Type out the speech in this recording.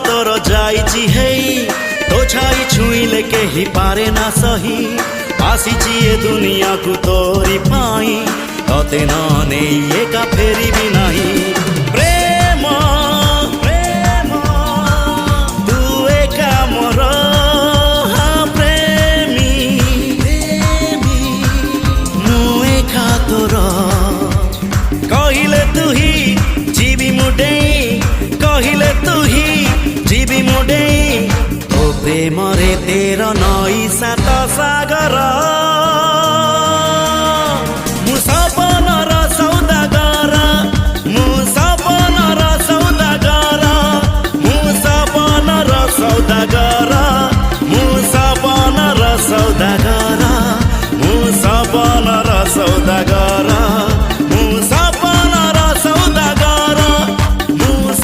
तोर जाइछि हेई तो छाई छुईले केही पारे ना सही आसीछि ए दुनिया को तोरी पाई तते न नेई एका फेरी भी नाही प्रेम प्रेम तू एका मोर हाँ प्रेमी प्रेमी मु एका तोर कहिले तू ही जीवी मुडे कहिले तू ही जीवी मुडे तो प्रेम रे तेर नई सात सागर।